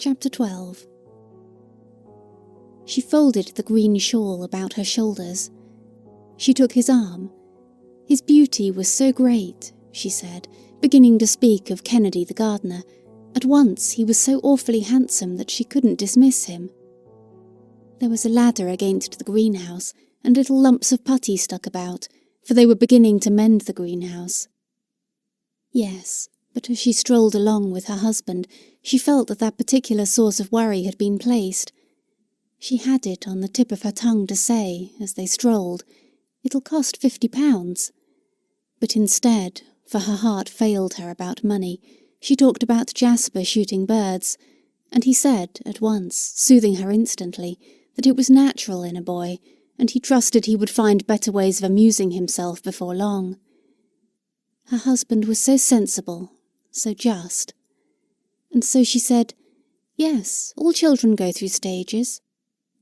Chapter 12. She folded the green shawl about her shoulders. She took his arm. His beauty was so great, she said, beginning to speak of Kennedy the gardener. At once he was so awfully handsome that she couldn't dismiss him. There was a ladder against the greenhouse, and little lumps of putty stuck about, for they were beginning to mend the greenhouse. Yes, but as she strolled along with her husband, she felt that that particular source of worry had been placed. She had it on the tip of her tongue to say, as they strolled, "It'll cost £50." But instead, for her heart failed her about money, she talked about Jasper shooting birds, and he said, at once, soothing her instantly, that it was natural in a boy, and he trusted he would find better ways of amusing himself before long. Her husband was so sensible, so just. And so she said, "Yes, all children go through stages,"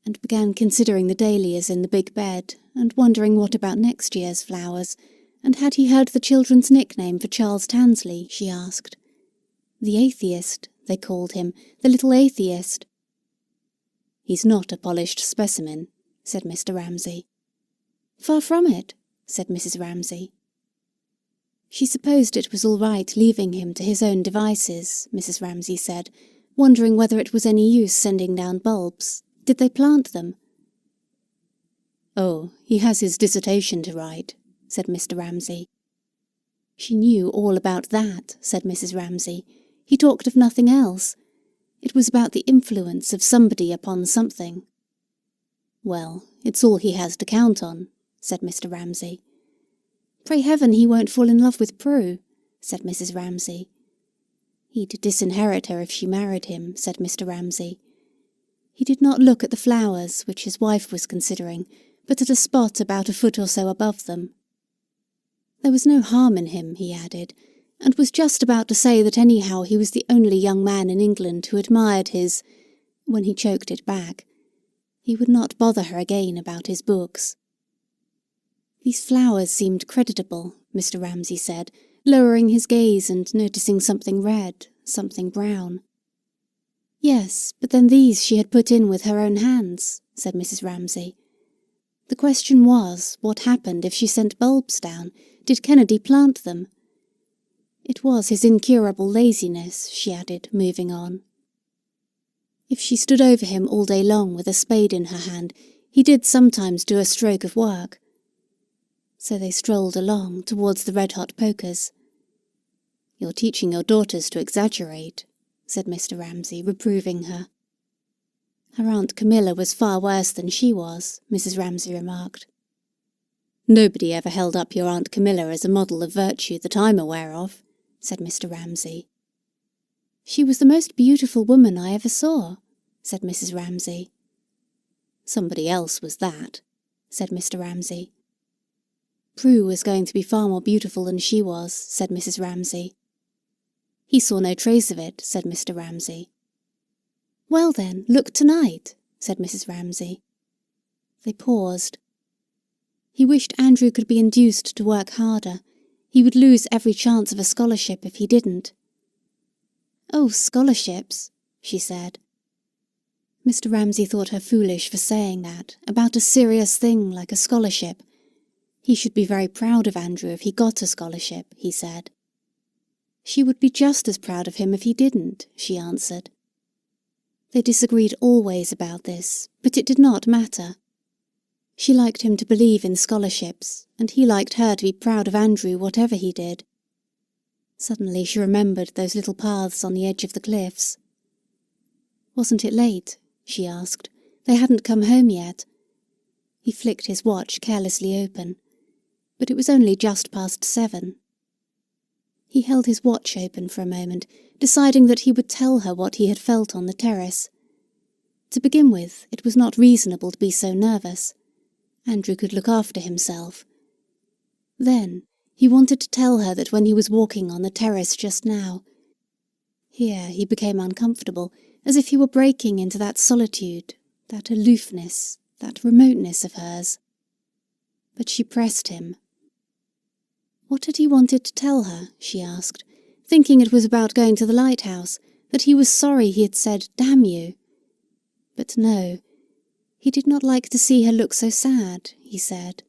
and began considering the dahlias in the big bed, and wondering what about next year's flowers, and had he heard the children's nickname for Charles Tansley, she asked. The atheist, they called him, the little atheist. "He's not a polished specimen," said Mr. Ramsay. "Far from it," said Mrs. Ramsay. She supposed it was all right leaving him to his own devices, Mrs. Ramsay said, wondering whether it was any use sending down bulbs. Did they plant them? "Oh, he has his dissertation to write," said Mr. Ramsay. She knew all about that, said Mrs. Ramsay. He talked of nothing else. It was about the influence of somebody upon something. "Well, it's all he has to count on," said Mr. Ramsay. "Pray heaven he won't fall in love with Prue," said Mrs. Ramsay. "He'd disinherit her if she married him," said Mr. Ramsay. He did not look at the flowers which his wife was considering, but at a spot about a foot or so above them. There was no harm in him, he added, and was just about to say that anyhow he was the only young man in England who admired his, when he choked it back. He would not bother her again about his books. "These flowers seemed creditable," Mr. Ramsay said, lowering his gaze and noticing something red, something brown. "Yes, but then these she had put in with her own hands," said Mrs. Ramsay. The question was, what happened if she sent bulbs down? Did Kennedy plant them? It was his incurable laziness, she added, moving on. If she stood over him all day long with a spade in her hand, he did sometimes do a stroke of work. So they strolled along towards the red-hot pokers. "You're teaching your daughters to exaggerate," said Mr. Ramsay, reproving her. Her Aunt Camilla was far worse than she was, Mrs. Ramsay remarked. "Nobody ever held up your Aunt Camilla as a model of virtue that I'm aware of," said Mr. Ramsay. "She was the most beautiful woman I ever saw," said Mrs. Ramsay. "Somebody else was that," said Mr. Ramsay. "Prue was going to be far more beautiful than she was," said Mrs. Ramsay. "He saw no trace of it," said Mr. Ramsay. "Well then, look tonight," said Mrs. Ramsay. They paused. He wished Andrew could be induced to work harder. He would lose every chance of a scholarship if he didn't. "Oh, scholarships," she said. Mr. Ramsay thought her foolish for saying that, about a serious thing like a scholarship. He should be very proud of Andrew if he got a scholarship, he said. She would be just as proud of him if he didn't, she answered. They disagreed always about this, but it did not matter. She liked him to believe in scholarships, and he liked her to be proud of Andrew whatever he did. Suddenly she remembered those little paths on the edge of the cliffs. "Wasn't it late?" she asked. "They hadn't come home yet." He flicked his watch carelessly open, but it was only just past 7. He held his watch open for a moment, deciding that he would tell her what he had felt on the terrace. To begin with, it was not reasonable to be so nervous. Andrew could look after himself. Then, he wanted to tell her that when he was walking on the terrace just now. Here he became uncomfortable, as if he were breaking into that solitude, that aloofness, that remoteness of hers. But she pressed him. What had he wanted to tell her, she asked, thinking it was about going to the lighthouse, that he was sorry he had said, "Damn you." But no, he did not like to see her look so sad, he said.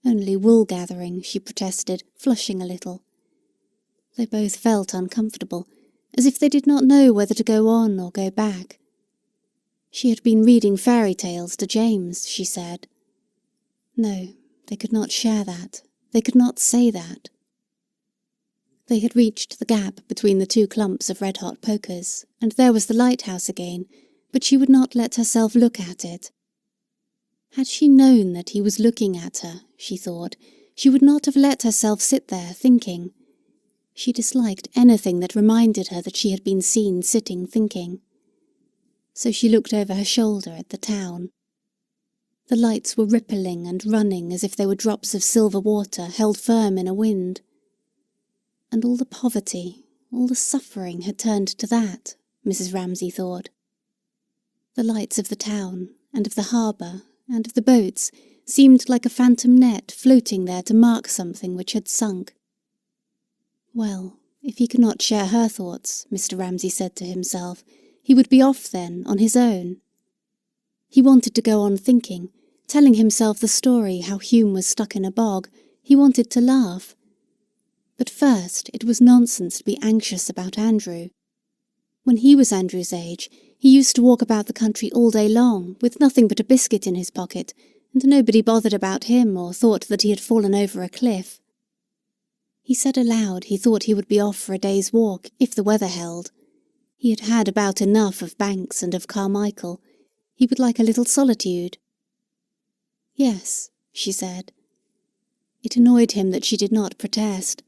"Only wool gathering," she protested, flushing a little. They both felt uncomfortable, as if they did not know whether to go on or go back. She had been reading fairy tales to James, she said. No, they could not share that. They could not say that. They had reached the gap between the two clumps of red-hot pokers, and there was the lighthouse again, but she would not let herself look at it. Had she known that he was looking at her, she thought, she would not have let herself sit there thinking. She disliked anything that reminded her that she had been seen sitting thinking. So she looked over her shoulder at the town. The lights were rippling and running as if they were drops of silver water held firm in a wind. And all the poverty, all the suffering had turned to that, Mrs. Ramsay thought. The lights of the town, and of the harbour, and of the boats seemed like a phantom net floating there to mark something which had sunk. Well, if he could not share her thoughts, Mr. Ramsay said to himself, he would be off then, on his own. He wanted to go on thinking, telling himself the story how Hume was stuck in a bog. He wanted to laugh. But first, it was nonsense to be anxious about Andrew. When he was Andrew's age, he used to walk about the country all day long, with nothing but a biscuit in his pocket, and nobody bothered about him or thought that he had fallen over a cliff. He said aloud he thought he would be off for a day's walk, if the weather held. He had had about enough of Banks and of Carmichael. He would like a little solitude. Yes, she said. It annoyed him that she did not protest.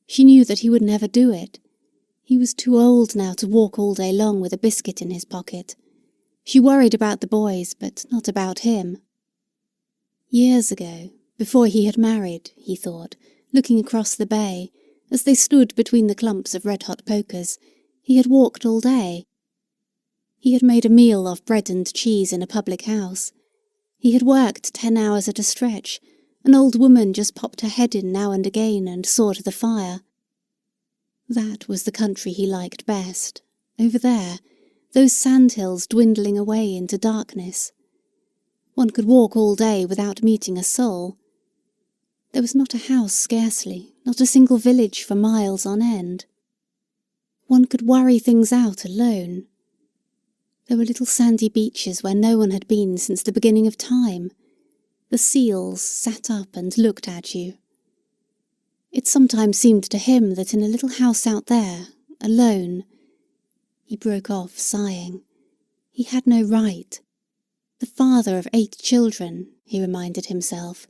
She knew that he would never do it. He was too old now to walk all day long with a biscuit in his pocket. She worried about the boys, but not about him. Years ago, before he had married, he thought, looking across the bay, as they stood between the clumps of red-hot pokers, he had walked all day. He had made a meal of bread and cheese in a public house. He had worked 10 hours at a stretch. An old woman just popped her head in now and again and saw to the fire. That was the country he liked best. Over there, those sandhills dwindling away into darkness. One could walk all day without meeting a soul. There was not a house scarcely, not a single village for miles on end. One could worry things out alone. There were little sandy beaches where no one had been since the beginning of time. The seals sat up and looked at you. It sometimes seemed to him that in a little house out there, alone— He broke off, sighing. He had no right. The father of 8 children, he reminded himself.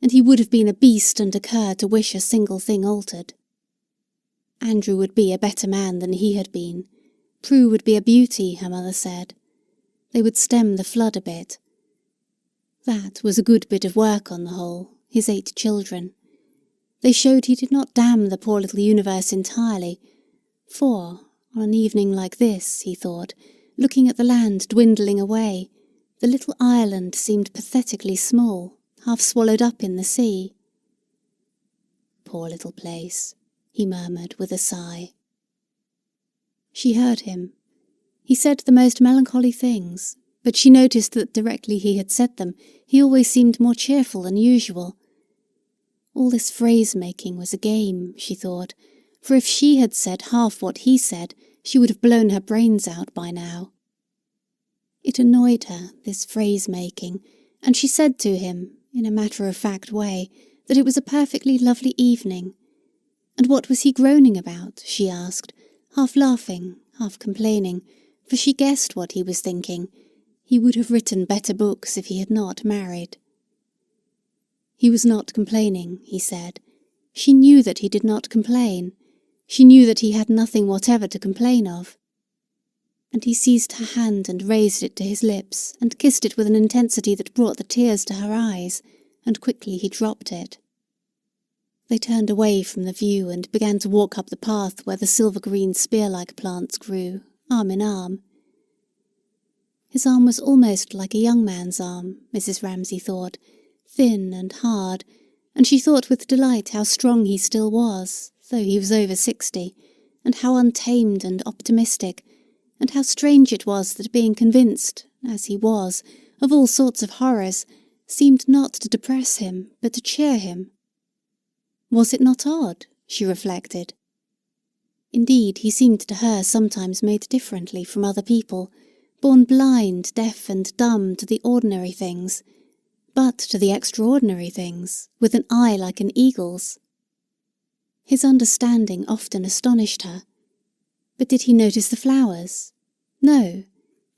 And he would have been a beast and a cur to wish a single thing altered. Andrew would be a better man than he had been. Prue would be a beauty, her mother said. They would stem the flood a bit. That was a good bit of work on the whole, his 8 children. They showed he did not damn the poor little universe entirely, for, on an evening like this, he thought, looking at the land dwindling away, the little island seemed pathetically small, half swallowed up in the sea. "Poor little place," he murmured with a sigh. She heard him. He said the most melancholy things, but she noticed that directly he had said them, he always seemed more cheerful than usual. All this phrase-making was a game, she thought, for if she had said half what he said, she would have blown her brains out by now. It annoyed her, this phrase-making, and she said to him, in a matter-of-fact way, that it was a perfectly lovely evening. And what was he groaning about, she asked, half laughing, half complaining, for she guessed what he was thinking. He would have written better books if he had not married. He was not complaining, he said. She knew that he did not complain. She knew that he had nothing whatever to complain of. And he seized her hand and raised it to his lips, and kissed it with an intensity that brought the tears to her eyes, and quickly he dropped it. They turned away from the view and began to walk up the path where the silver-green spear-like plants grew, arm in arm. His arm was almost like a young man's arm, Mrs. Ramsay thought, thin and hard, and she thought with delight how strong he still was, though he was over 60, and how untamed and optimistic, and how strange it was that being convinced, as he was, of all sorts of horrors, seemed not to depress him, but to cheer him. Was it not odd, she reflected? Indeed, he seemed to her sometimes made differently from other people, born blind, deaf and dumb to the ordinary things, but to the extraordinary things, with an eye like an eagle's. His understanding often astonished her. But did he notice the flowers? No.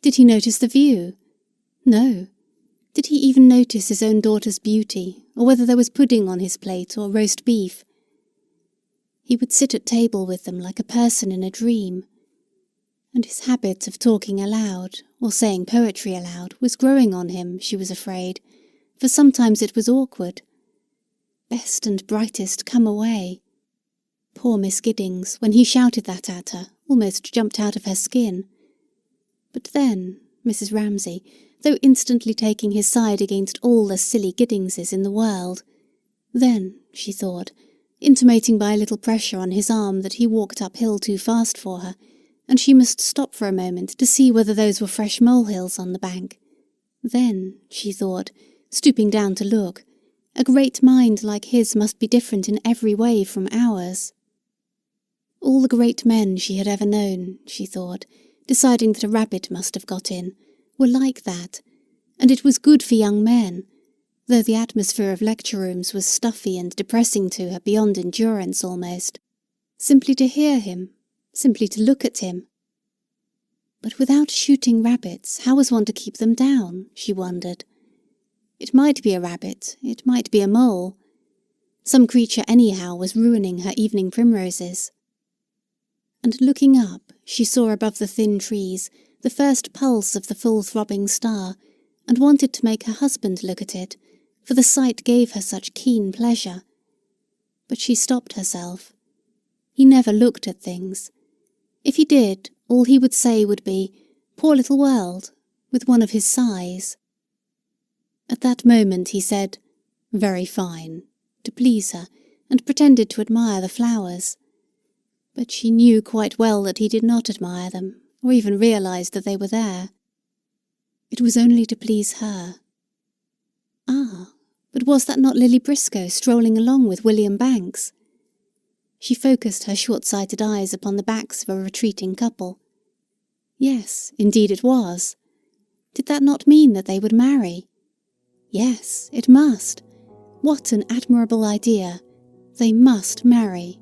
Did he notice the view? No. Did he even notice his own daughter's beauty, or whether there was pudding on his plate or roast beef? He would sit at table with them like a person in a dream, and his habit of talking aloud, or saying poetry aloud, was growing on him, she was afraid, for sometimes it was awkward. Best and brightest, come away. Poor Miss Giddings, when he shouted that at her, almost jumped out of her skin. But then, Mrs. Ramsay, though instantly taking his side against all the silly Giddingses in the world, then, she thought, intimating by a little pressure on his arm that he walked uphill too fast for her, and she must stop for a moment to see whether those were fresh molehills on the bank. Then, she thought, stooping down to look, a great mind like his must be different in every way from ours. All the great men she had ever known, she thought, deciding that a rabbit must have got in, were like that, and it was good for young men, though the atmosphere of lecture-rooms was stuffy and depressing to her beyond endurance almost, simply to hear him, simply to look at him. But without shooting rabbits, how was one to keep them down, she wondered. It might be a rabbit, it might be a mole. Some creature anyhow was ruining her evening primroses. And looking up, she saw above the thin trees the first pulse of the full-throbbing star, and wanted to make her husband look at it, for the sight gave her such keen pleasure. But she stopped herself. He never looked at things. If he did, all he would say would be, "Poor little world," with one of his sighs. At that moment he said, "Very fine," to please her, and pretended to admire the flowers. But she knew quite well that he did not admire them, or even realized that they were there. It was only to please her. Ah, but was that not Lily Briscoe strolling along with William Banks? She focused her short-sighted eyes upon the backs of a retreating couple. Yes, indeed it was. Did that not mean that they would marry? Yes, it must. What an admirable idea. They must marry.